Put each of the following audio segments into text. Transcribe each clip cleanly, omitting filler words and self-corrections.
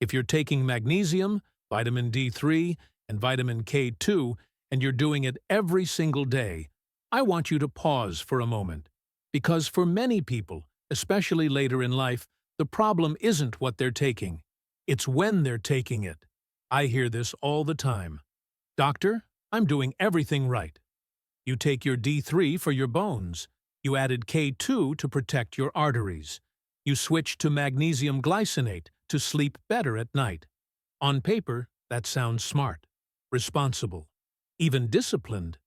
If you're taking magnesium, vitamin D3, and vitamin K2, and you're doing it every single day, I want you to pause for a moment. Because for many people, especially later in life, the problem isn't what they're taking. It's when they're taking it. I hear this all the time. Doctor, I'm doing everything right. You take your D3 for your bones. You added K2 to protect your arteries. You switched to magnesium glycinate to sleep better at night. On paper, that sounds smart, responsible, even disciplined.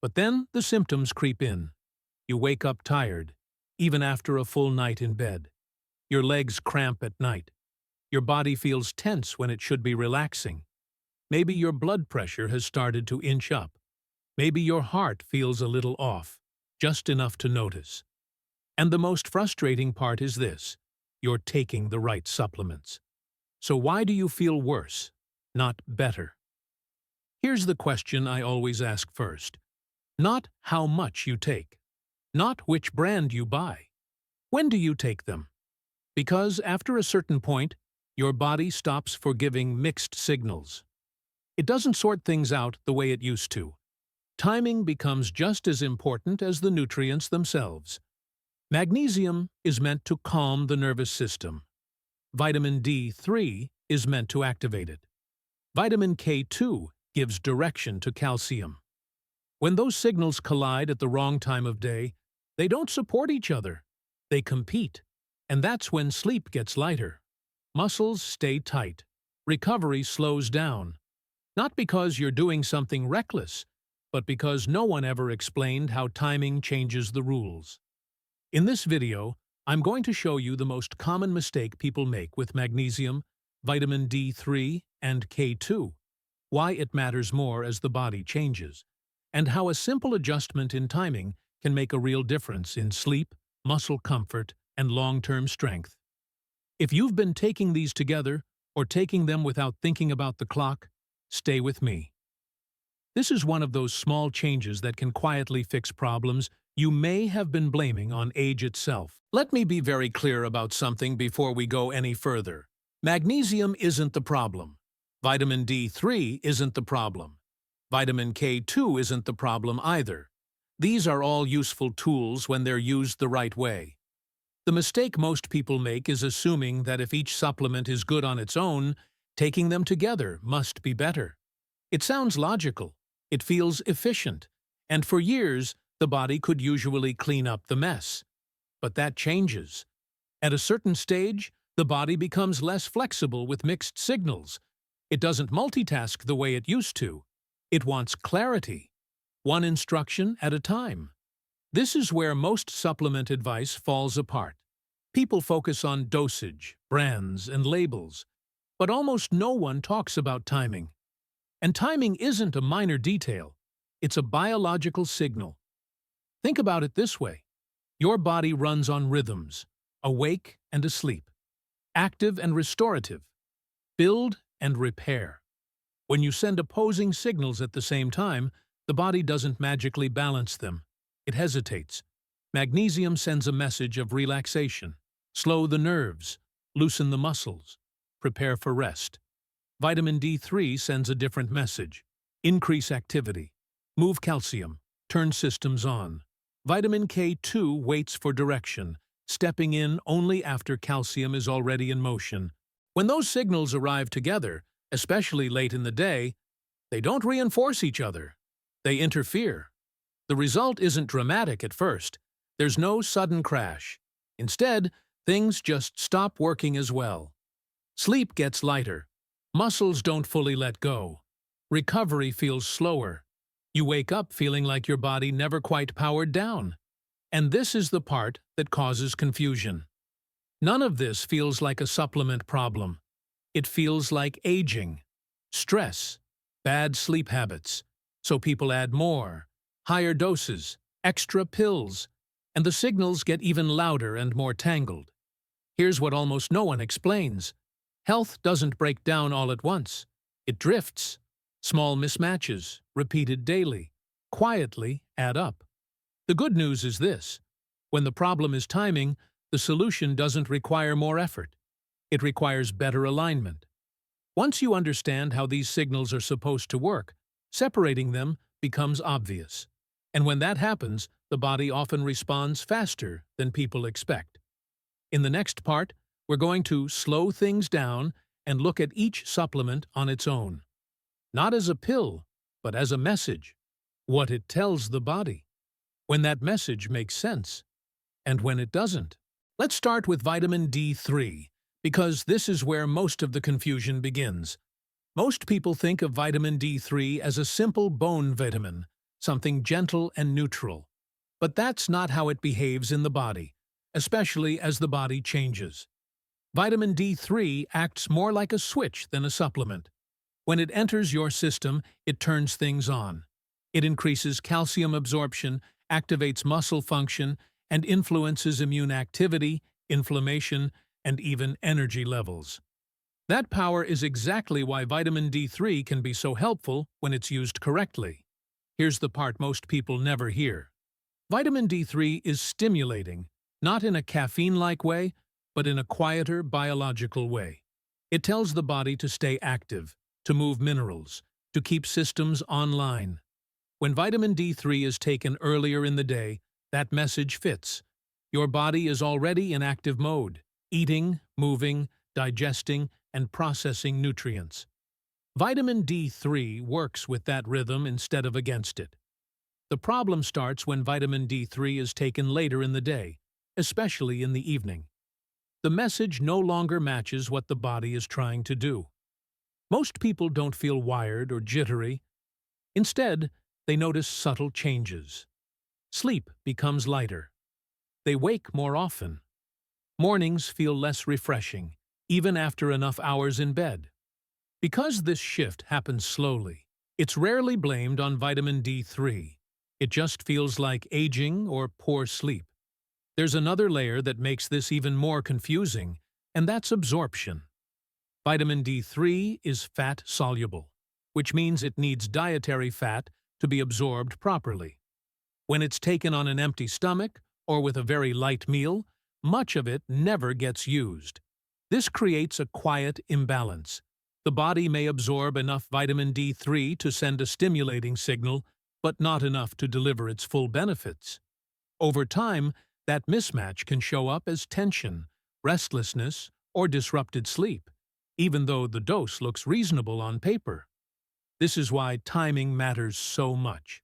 But then the symptoms creep in. You wake up tired, even after a full night in bed. Your legs cramp at night. Your body feels tense when it should be relaxing. Maybe your blood pressure has started to inch up. Maybe your heart feels a little off, just enough to notice. And the most frustrating part is this: you're taking the right supplements. So why do you feel worse, not better? Here's the question I always ask first. Not how much you take. Not which brand you buy. When do you take them? Because after a certain point, your body stops forgiving mixed signals. It doesn't sort things out the way it used to. Timing becomes just as important as the nutrients themselves. Magnesium is meant to calm the nervous system. Vitamin D3 is meant to activate it. Vitamin K2 gives direction to calcium. When those signals collide at the wrong time of day, they don't support each other. They compete. And that's when sleep gets lighter. Muscles stay tight. Recovery slows down. Not because you're doing something reckless, but because no one ever explained how timing changes the rules. In this video, I'm going to show you the most common mistake people make with magnesium, vitamin D3, and K2, why it matters more as the body changes, and how a simple adjustment in timing can make a real difference in sleep, muscle comfort, and long-term strength. If you've been taking these together, or taking them without thinking about the clock, stay with me. This is one of those small changes that can quietly fix problems you may have been blaming on age itself. Let me be very clear about something before we go any further. Magnesium isn't the problem. Vitamin D3 isn't the problem. Vitamin K2 isn't the problem either. These are all useful tools when they're used the right way. The mistake most people make is assuming that if each supplement is good on its own, taking them together must be better. It sounds logical. It feels efficient. And for years, the body could usually clean up the mess. But that changes. At a certain stage, the body becomes less flexible with mixed signals. It doesn't multitask the way it used to. It wants clarity, one instruction at a time. This is where most supplement advice falls apart. People focus on dosage, brands, and labels, but almost no one talks about timing. And timing isn't a minor detail. It's a biological signal. Think about it this way. Your body runs on rhythms, awake and asleep, active and restorative, build and repair. When you send opposing signals at the same time, the body doesn't magically balance them. It hesitates. Magnesium sends a message of relaxation. Slow the nerves, loosen the muscles, prepare for rest. Vitamin D3 sends a different message. Increase activity, move calcium, turn systems on. Vitamin K2 waits for direction, stepping in only after calcium is already in motion. When those signals arrive together, especially late in the day, they don't reinforce each other. They interfere. The result isn't dramatic at first. There's no sudden crash. Instead, things just stop working as well. Sleep gets lighter. Muscles don't fully let go. Recovery feels slower. You wake up feeling like your body never quite powered down. And this is the part that causes confusion. None of this feels like a supplement problem. It feels like aging, stress, bad sleep habits. So people add more, higher doses, extra pills, and the signals get even louder and more tangled. Here's what almost no one explains. Health doesn't break down all at once. It drifts. Small mismatches, repeated daily, quietly add up. The good news is this. When the problem is timing, the solution doesn't require more effort. It requires better alignment, Once you understand how these signals are supposed to work, separating them becomes obvious. And when that happens, the body often responds faster than people expect. In the next part, we're going to slow things down and look at each supplement on its own. Not as a pill, but as a message. What it tells the body. When that message makes sense, and when it doesn't. Let's start with vitamin D3, because this is where most of the confusion begins. Most people think of vitamin D3 as a simple bone vitamin, something gentle and neutral. But that's not how it behaves in the body, especially as the body changes. Vitamin D3 acts more like a switch than a supplement. When it enters your system, it turns things on. It increases calcium absorption, activates muscle function, and influences immune activity, inflammation, and even energy levels. That power is exactly why vitamin D3 can be so helpful when it's used correctly. Here's the part most people never hear. Vitamin D3 is stimulating, not in a caffeine-like way, but in a quieter biological way. It tells the body to stay active, to move minerals, to keep systems online. When vitamin D3 is taken earlier in the day, that message fits. Your body is already in active mode, eating, moving, digesting, and processing nutrients. Vitamin D3 works with that rhythm instead of against it. The problem starts when vitamin D3 is taken later in the day, especially in the evening. The message no longer matches what the body is trying to do. Most people don't feel wired or jittery. Instead, they notice subtle changes. Sleep becomes lighter. They wake more often. Mornings feel less refreshing, even after enough hours in bed. Because this shift happens slowly, it's rarely blamed on vitamin D3. It just feels like aging or poor sleep. There's another layer that makes this even more confusing, and that's absorption. Vitamin D3 is fat-soluble, which means it needs dietary fat to be absorbed properly. When it's taken on an empty stomach or with a very light meal, much of it never gets used. This creates a quiet imbalance. The body may absorb enough vitamin D3 to send a stimulating signal, but not enough to deliver its full benefits. Over time, that mismatch can show up as tension, restlessness, or disrupted sleep, even though the dose looks reasonable on paper. This is why timing matters so much.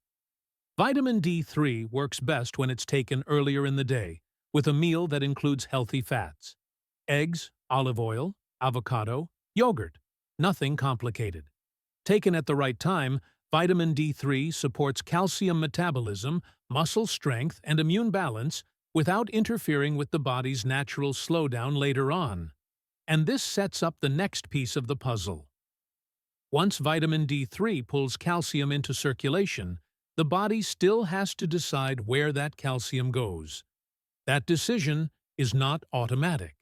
Vitamin D3 works best when it's taken earlier in the day, with a meal that includes healthy fats. Eggs, olive oil, avocado, yogurt. Nothing complicated. Taken at the right time, vitamin D3 supports calcium metabolism, muscle strength, and immune balance without interfering with the body's natural slowdown later on. And this sets up the next piece of the puzzle. Once vitamin D3 pulls calcium into circulation, the body still has to decide where that calcium goes. That decision is not automatic.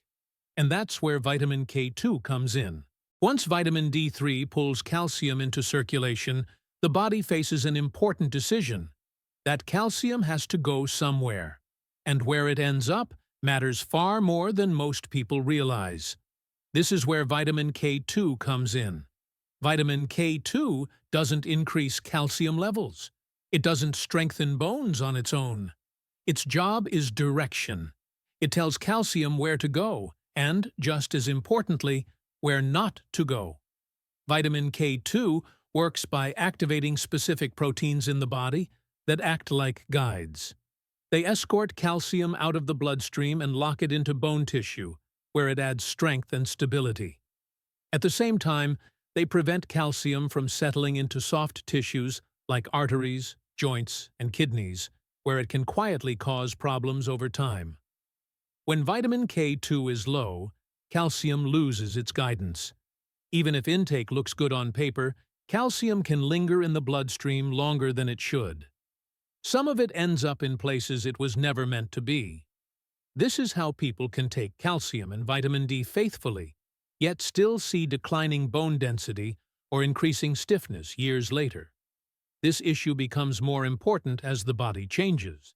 And that's where vitamin K2 comes in. Once vitamin D3 pulls calcium into circulation, the body faces an important decision. That calcium has to go somewhere. And where it ends up matters far more than most people realize. This is where vitamin K2 comes in. Vitamin K2 doesn't increase calcium levels. It doesn't strengthen bones on its own. Its job is direction. It tells calcium where to go, and, just as importantly, where not to go. Vitamin K2 works by activating specific proteins in the body that act like guides. They escort calcium out of the bloodstream and lock it into bone tissue, where it adds strength and stability. At the same time, they prevent calcium from settling into soft tissues like arteries, joints, and kidneys, where it can quietly cause problems over time. When vitamin K2 is low, calcium loses its guidance. Even if intake looks good on paper, calcium can linger in the bloodstream longer than it should. Some of it ends up in places it was never meant to be. This is how people can take calcium and vitamin D faithfully, yet still see declining bone density or increasing stiffness years later. This issue becomes more important as the body changes.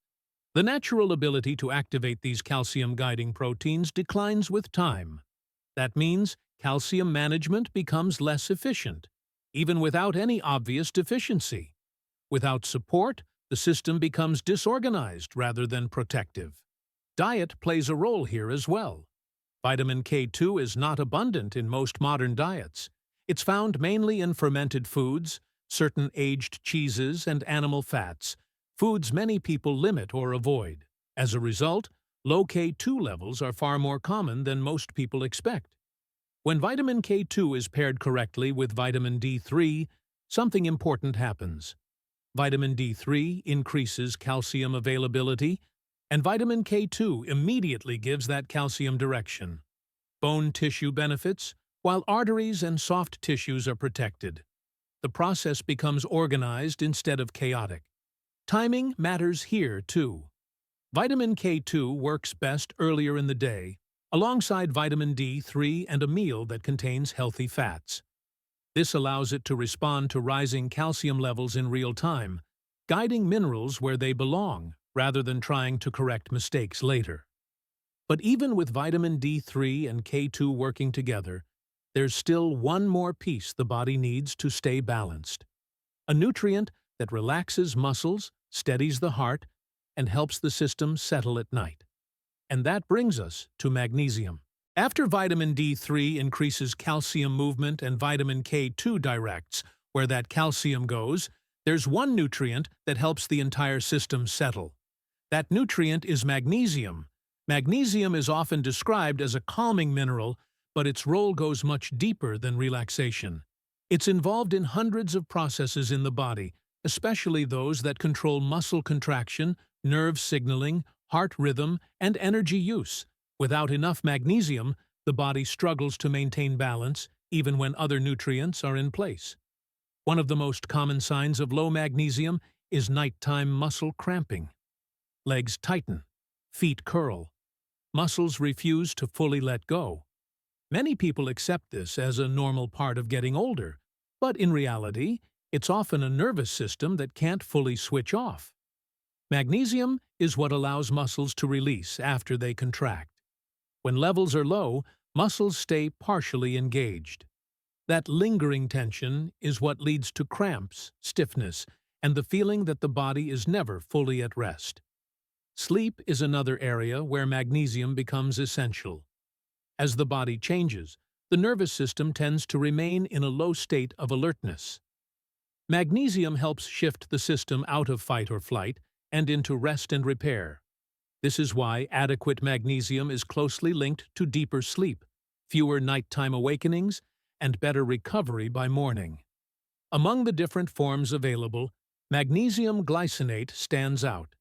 The natural ability to activate these calcium-guiding proteins declines with time. That means calcium management becomes less efficient, even without any obvious deficiency. Without support, the system becomes disorganized rather than protective. Diet plays a role here as well. Vitamin K2 is not abundant in most modern diets. It's found mainly in fermented foods, certain aged cheeses, and animal fats, foods many people limit or avoid. As a result, low K2 levels are far more common than most people expect. When vitamin K2 is paired correctly with vitamin D3, something important happens. Vitamin D3 increases calcium availability, and vitamin K2 immediately gives that calcium direction. Bone tissue benefits, while arteries and soft tissues are protected. The process becomes organized instead of chaotic. Timing matters here, too. Vitamin K2 works best earlier in the day, alongside vitamin D3 and a meal that contains healthy fats. This allows it to respond to rising calcium levels in real time, guiding minerals where they belong, rather than trying to correct mistakes later. But even with vitamin D3 and K2 working together, there's still one more piece the body needs to stay balanced. A nutrient that relaxes muscles, steadies the heart, and helps the system settle at night. And that brings us to magnesium. After vitamin D3 increases calcium movement and vitamin K2 directs where that calcium goes, there's one nutrient that helps the entire system settle. That nutrient is magnesium. Magnesium is often described as a calming mineral, but its role goes much deeper than relaxation. It's involved in hundreds of processes in the body, especially those that control muscle contraction, nerve signaling, heart rhythm, and energy use. Without enough magnesium, the body struggles to maintain balance, even when other nutrients are in place. One of the most common signs of low magnesium is nighttime muscle cramping. Legs tighten, feet curl, muscles refuse to fully let go. Many people accept this as a normal part of getting older, but in reality, it's often a nervous system that can't fully switch off. Magnesium is what allows muscles to release after they contract. When levels are low, muscles stay partially engaged. That lingering tension is what leads to cramps, stiffness, and the feeling that the body is never fully at rest. Sleep is another area where magnesium becomes essential. As the body changes, the nervous system tends to remain in a low state of alertness. Magnesium helps shift the system out of fight or flight and into rest and repair. This is why adequate magnesium is closely linked to deeper sleep, fewer nighttime awakenings, and better recovery by morning. Among the different forms available, magnesium glycinate stands out.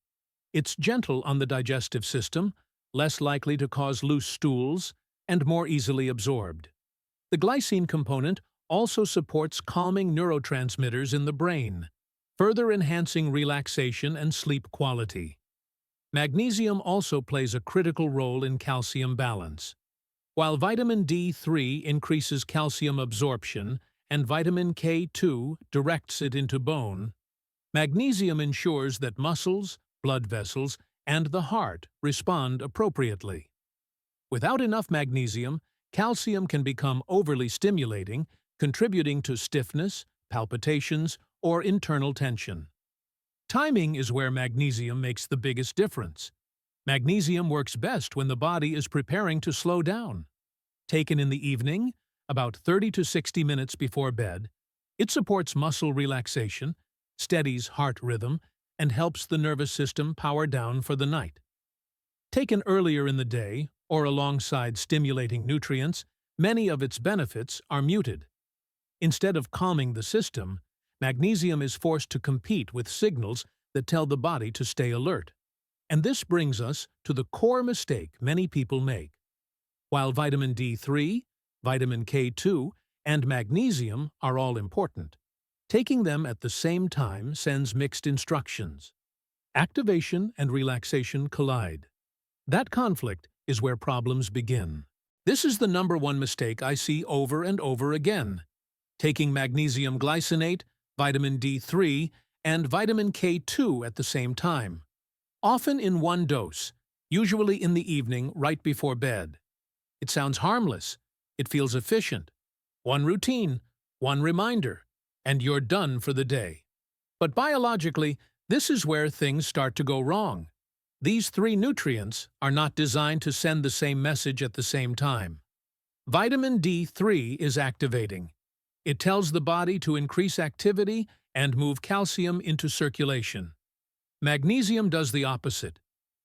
It's gentle on the digestive system, less likely to cause loose stools, and more easily absorbed. The glycine component also supports calming neurotransmitters in the brain, further enhancing relaxation and sleep quality. Magnesium also plays a critical role in calcium balance. While vitamin D3 increases calcium absorption and vitamin K2 directs it into bone, magnesium ensures that muscles, blood vessels, and the heart respond appropriately. Without enough magnesium, calcium can become overly stimulating, contributing to stiffness, palpitations, or internal tension. Timing is where magnesium makes the biggest difference. Magnesium works best when the body is preparing to slow down. Taken in the evening, about 30 to 60 minutes before bed, it supports muscle relaxation, steadies heart rhythm, and helps the nervous system power down for the night. Taken earlier in the day, or alongside stimulating nutrients, many of its benefits are muted. Instead of calming the system, magnesium is forced to compete with signals that tell the body to stay alert. And this brings us to the core mistake many people make. While vitamin D3, vitamin K2, and magnesium are all important, taking them at the same time sends mixed instructions. Activation and relaxation collide. That conflict is where problems begin. This is the #1 mistake I see over and over again. Taking magnesium glycinate, vitamin D3, and vitamin K2 at the same time, often in one dose, usually in the evening right before bed. It sounds harmless, It feels efficient. One routine, one reminder, and you're done for the day. But biologically, this is where things start to go wrong. These three nutrients are not designed to send the same message at the same time. Vitamin D3 is activating. It tells the body to increase activity and move calcium into circulation. Magnesium does the opposite.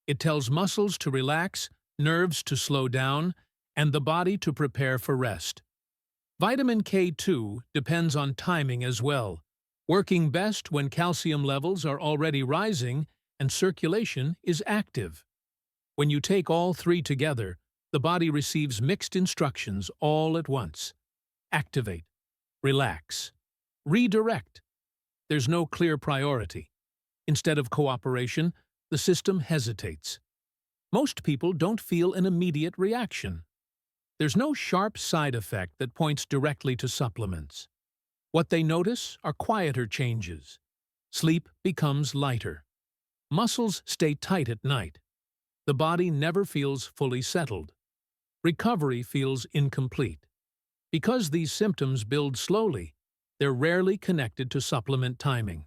It tells muscles to relax, nerves to slow down, and the body to prepare for rest. Vitamin K2 depends on timing as well, working best when calcium levels are already rising and circulation is active. When you take all three together, the body receives mixed instructions all at once. Activate, relax, redirect. There's no clear priority. Instead of cooperation, the system hesitates. Most people don't feel an immediate reaction. There's no sharp side effect that points directly to supplements. What they notice are quieter changes. Sleep becomes lighter. Muscles stay tight at night. The body never feels fully settled. Recovery feels incomplete. Because these symptoms build slowly, they're rarely connected to supplement timing.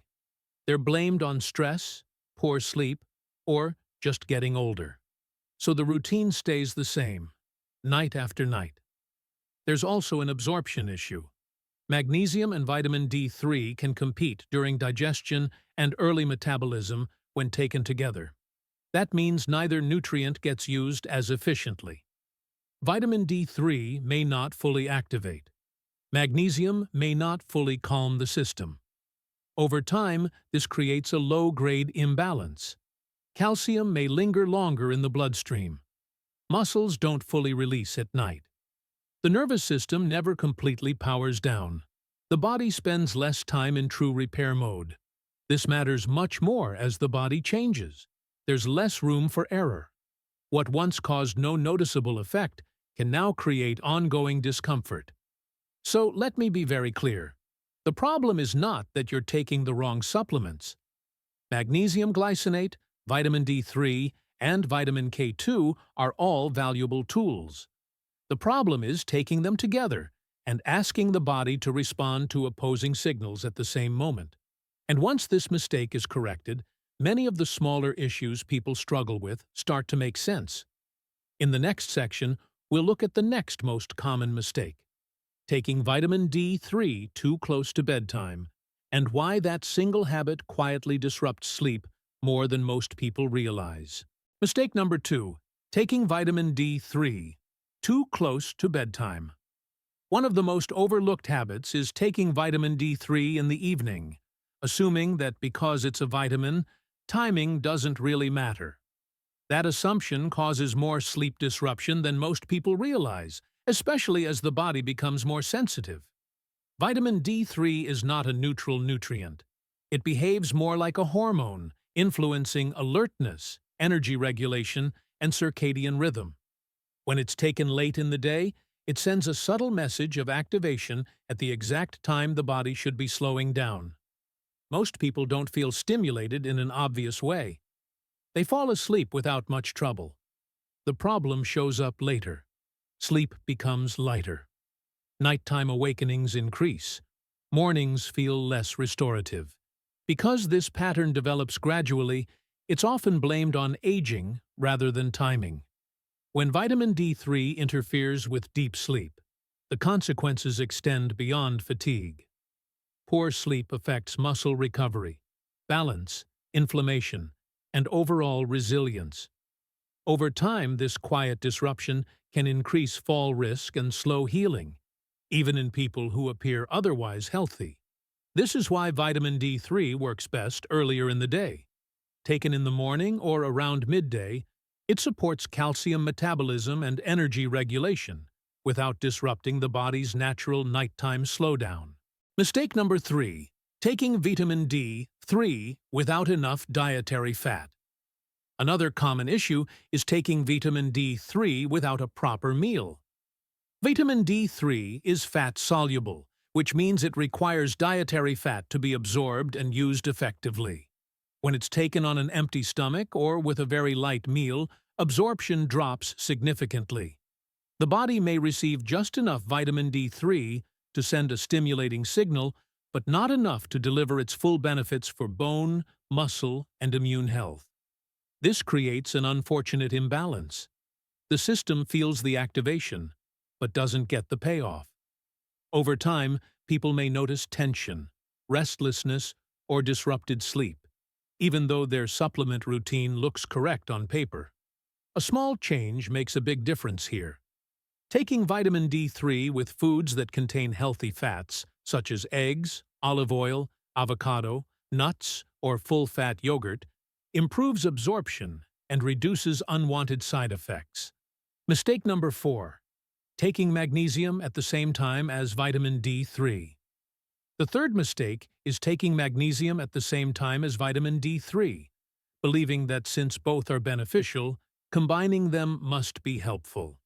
They're blamed on stress, poor sleep, or just getting older. So the routine stays the same, night after night. There's also an absorption issue. Magnesium and vitamin D3 can compete during digestion and early metabolism when taken together. That means neither nutrient gets used as efficiently. Vitamin D3 may not fully activate. Magnesium may not fully calm the system. Over time, this creates a low-grade imbalance. Calcium may linger longer in the bloodstream. Muscles don't fully release at night. The nervous system never completely powers down. The body spends less time in true repair mode. This matters much more as the body changes. There's less room for error. What once caused no noticeable effect can now create ongoing discomfort. So let me be very clear. The problem is not that you're taking the wrong supplements. Magnesium glycinate, vitamin D3, and vitamin K2 are all valuable tools. The problem is taking them together and asking the body to respond to opposing signals at the same moment. And once this mistake is corrected, many of the smaller issues people struggle with start to make sense. In the next section, we'll look at the next most common mistake: taking vitamin D3 too close to bedtime, and why that single habit quietly disrupts sleep more than most people realize. Mistake number 2. Taking vitamin D3 too close to bedtime. One of the most overlooked habits is taking vitamin D3 in the evening, assuming that because it's a vitamin, timing doesn't really matter. That assumption causes more sleep disruption than most people realize, especially as the body becomes more sensitive. Vitamin D3 is not a neutral nutrient. It behaves more like a hormone, influencing alertness, energy regulation, and circadian rhythm. When it's taken late in the day, it sends a subtle message of activation at the exact time the body should be slowing down. Most people don't feel stimulated in an obvious way. They fall asleep without much trouble. The problem shows up later. Sleep becomes lighter. Nighttime awakenings increase. Mornings feel less restorative. Because this pattern develops gradually, it's often blamed on aging rather than timing. When vitamin D3 interferes with deep sleep, the consequences extend beyond fatigue. Poor sleep affects muscle recovery, balance, inflammation, and overall resilience. Over time, this quiet disruption can increase fall risk and slow healing, even in people who appear otherwise healthy. This is why vitamin D3 works best earlier in the day. Taken in the morning or around midday, it supports calcium metabolism and energy regulation without disrupting the body's natural nighttime slowdown. Mistake number 3. Taking vitamin D3 without enough dietary fat. Another common issue is taking vitamin D3 without a proper meal. Vitamin D3 is fat-soluble, which means it requires dietary fat to be absorbed and used effectively. When it's taken on an empty stomach or with a very light meal, absorption drops significantly. The body may receive just enough vitamin D3 to send a stimulating signal, but not enough to deliver its full benefits for bone, muscle, and immune health. This creates an unfortunate imbalance. The system feels the activation, but doesn't get the payoff. Over time, people may notice tension, restlessness, or disrupted sleep, even though their supplement routine looks correct on paper. A small change makes a big difference here. Taking vitamin D3 with foods that contain healthy fats, such as eggs, olive oil, avocado, nuts, or full-fat yogurt, improves absorption and reduces unwanted side effects. Mistake number 4. Taking magnesium at the same time as vitamin D3. The third mistake is taking magnesium at the same time as vitamin D3, believing that since both are beneficial, combining them must be helpful.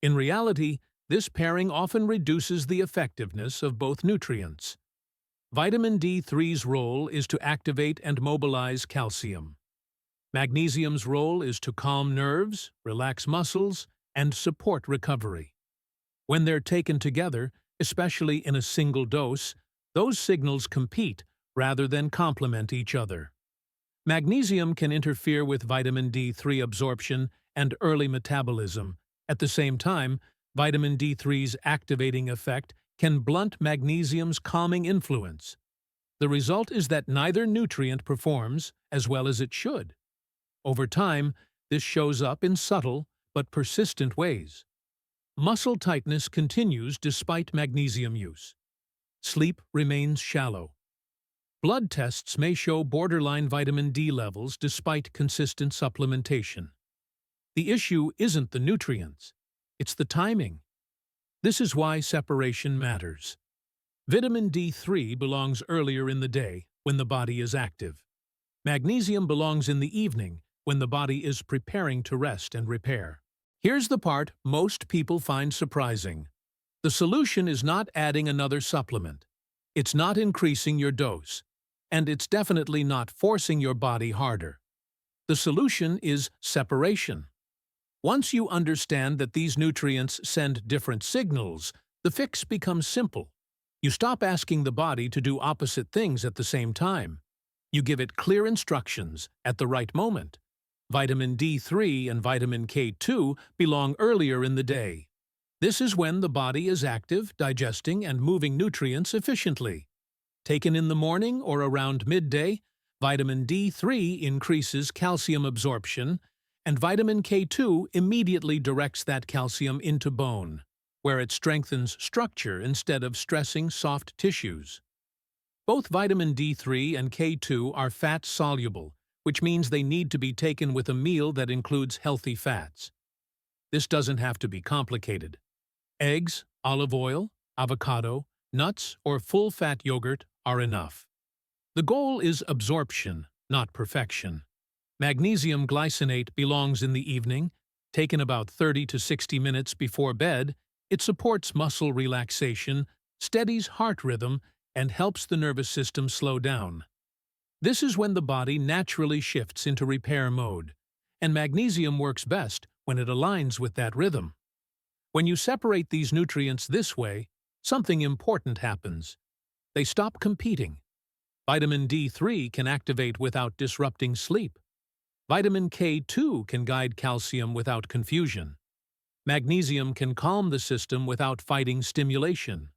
In reality, this pairing often reduces the effectiveness of both nutrients. Vitamin D3's role is to activate and mobilize calcium. Magnesium's role is to calm nerves, relax muscles, and support recovery. When they're taken together, especially in a single dose, those signals compete rather than complement each other. Magnesium can interfere with vitamin D3 absorption and early metabolism. At the same time, vitamin D3's activating effect can blunt magnesium's calming influence. The result is that neither nutrient performs as well as it should. Over time, this shows up in subtle but persistent ways. Muscle tightness continues despite magnesium use. Sleep remains shallow. Blood tests may show borderline vitamin D levels despite consistent supplementation. The issue isn't the nutrients, it's the timing. This is why separation matters. Vitamin D3 belongs earlier in the day, when the body is active. Magnesium belongs in the evening, when the body is preparing to rest and repair. Here's the part most people find surprising. The solution is not adding another supplement. It's not increasing your dose. And it's definitely not forcing your body harder. The solution is separation. Once you understand that these nutrients send different signals, the fix becomes simple. You stop asking the body to do opposite things at the same time. You give it clear instructions at the right moment. Vitamin D3 and vitamin K2 belong earlier in the day. This is when the body is active, digesting, and moving nutrients efficiently. Taken in the morning or around midday, vitamin D3 increases calcium absorption, and vitamin K2 immediately directs that calcium into bone, where it strengthens structure instead of stressing soft tissues. Both vitamin D3 and K2 are fat-soluble, which means they need to be taken with a meal that includes healthy fats. This doesn't have to be complicated. Eggs, olive oil, avocado, nuts, or full-fat yogurt are enough. The goal is absorption, not perfection. Magnesium glycinate belongs in the evening. Taken about 30 to 60 minutes before bed, it supports muscle relaxation, steadies heart rhythm, and helps the nervous system slow down. This is when the body naturally shifts into repair mode, and magnesium works best when it aligns with that rhythm. When you separate these nutrients this way, something important happens. They stop competing. Vitamin D3 can activate without disrupting sleep. Vitamin K2 can guide calcium without confusion. Magnesium can calm the system without fighting stimulation.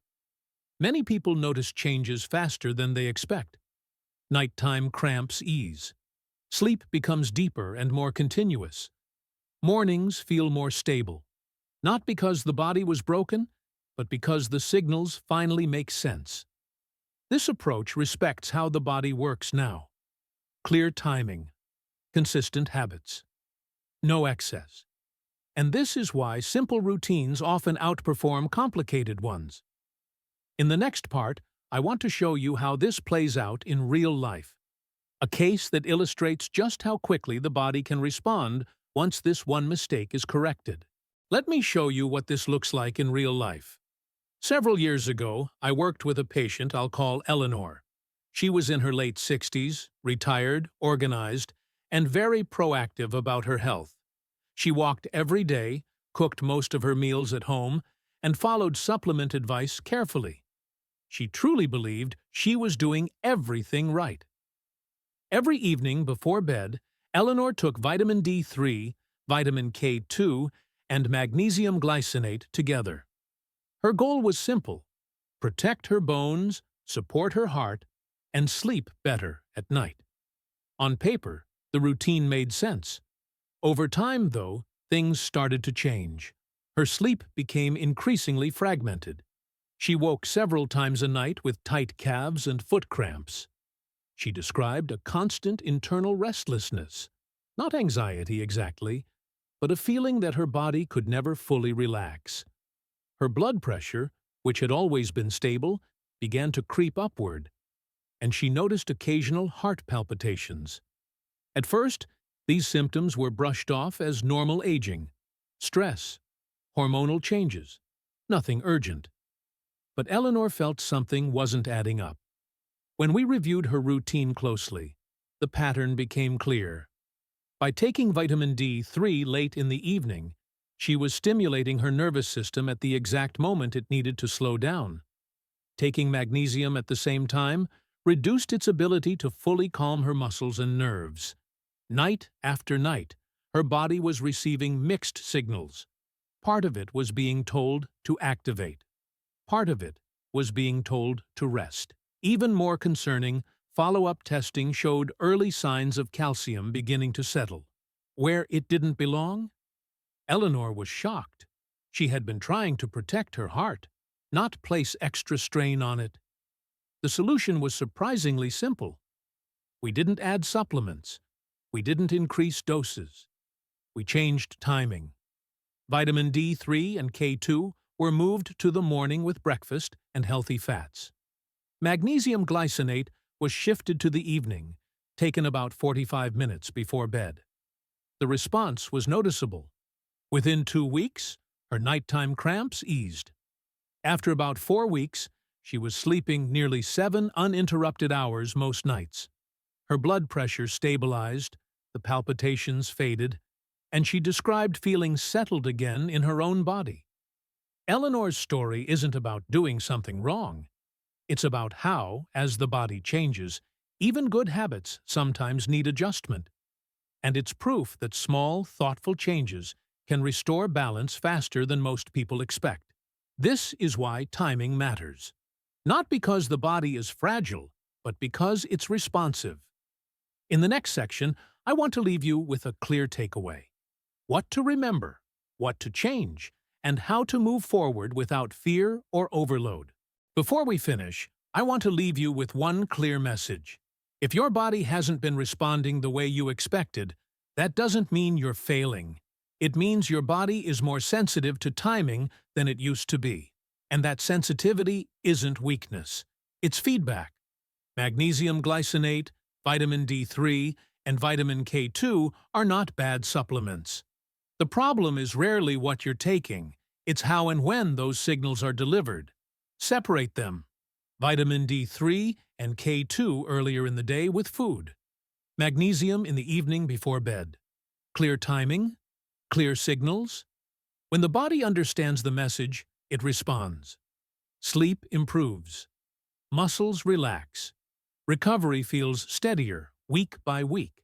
Many people notice changes faster than they expect. Nighttime cramps ease. Sleep becomes deeper and more continuous. Mornings feel more stable. Not because the body was broken, but because the signals finally make sense. This approach respects how the body works now. Clear timing. Consistent habits. No excess. And this is why simple routines often outperform complicated ones. In the next part, I want to show you how this plays out in real life. A case that illustrates just how quickly the body can respond once this one mistake is corrected. Let me show you what this looks like in real life. Several years ago, I worked with a patient I'll call Eleanor. She was in her late 60s, retired, organized, and very proactive about her health. She walked every day, cooked most of her meals at home, and followed supplement advice carefully. She truly believed she was doing everything right. Every evening before bed, Eleanor took vitamin D3, vitamin K2, and magnesium glycinate together. Her goal was simple: protect her bones, support her heart, and sleep better at night. On paper, the routine made sense. Over time, though, things started to change. Her sleep became increasingly fragmented. She woke several times a night with tight calves and foot cramps. She described a constant internal restlessness, not anxiety exactly, but a feeling that her body could never fully relax. Her blood pressure, which had always been stable, began to creep upward, and she noticed occasional heart palpitations. At first, these symptoms were brushed off as normal aging, stress, hormonal changes, nothing urgent. But Eleanor felt something wasn't adding up. When we reviewed her routine closely, the pattern became clear. By taking vitamin D3 late in the evening, she was stimulating her nervous system at the exact moment it needed to slow down. Taking magnesium at the same time reduced its ability to fully calm her muscles and nerves. Night after night, her body was receiving mixed signals. Part of it was being told to activate. Part of it was being told to rest. Even more concerning, follow-up testing showed early signs of calcium beginning to settle. Where it didn't belong? Eleanor was shocked. She had been trying to protect her heart, not place extra strain on it. The solution was surprisingly simple. We didn't add supplements. We didn't increase doses. We changed timing. Vitamin D3 and K2 were moved to the morning with breakfast and healthy fats. Magnesium glycinate was shifted to the evening, taken about 45 minutes before bed. The response was noticeable. Within 2 weeks, her nighttime cramps eased. After about 4 weeks, she was sleeping nearly 7 uninterrupted hours most nights. Her blood pressure stabilized, the palpitations faded, and she described feeling settled again in her own body. Eleanor's story isn't about doing something wrong. It's about how, as the body changes, even good habits sometimes need adjustment. And it's proof that small, thoughtful changes can restore balance faster than most people expect. This is why timing matters. Not because the body is fragile, but because it's responsive. In the next section, I want to leave you with a clear takeaway: what to remember, what to change, and how to move forward without fear or overload. Before we finish, I want to leave you with one clear message. If your body hasn't been responding the way you expected, that doesn't mean you're failing. It means your body is more sensitive to timing than it used to be. And that sensitivity isn't weakness. It's feedback. Magnesium glycinate, vitamin D3, and vitamin K2 are not bad supplements. The problem is rarely what you're taking. It's how and when those signals are delivered. Separate them. Vitamin D3 and K2 earlier in the day with food. Magnesium in the evening before bed. Clear timing. Clear signals. When the body understands the message, it responds. Sleep improves. Muscles relax. Recovery feels steadier week by week.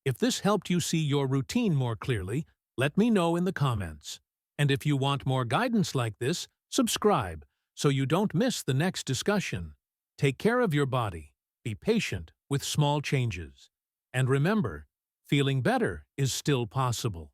If this helped you see your routine more clearly, let me know in the comments. And if you want more guidance like this, subscribe so you don't miss the next discussion. Take care of your body. Be patient with small changes. And remember, feeling better is still possible.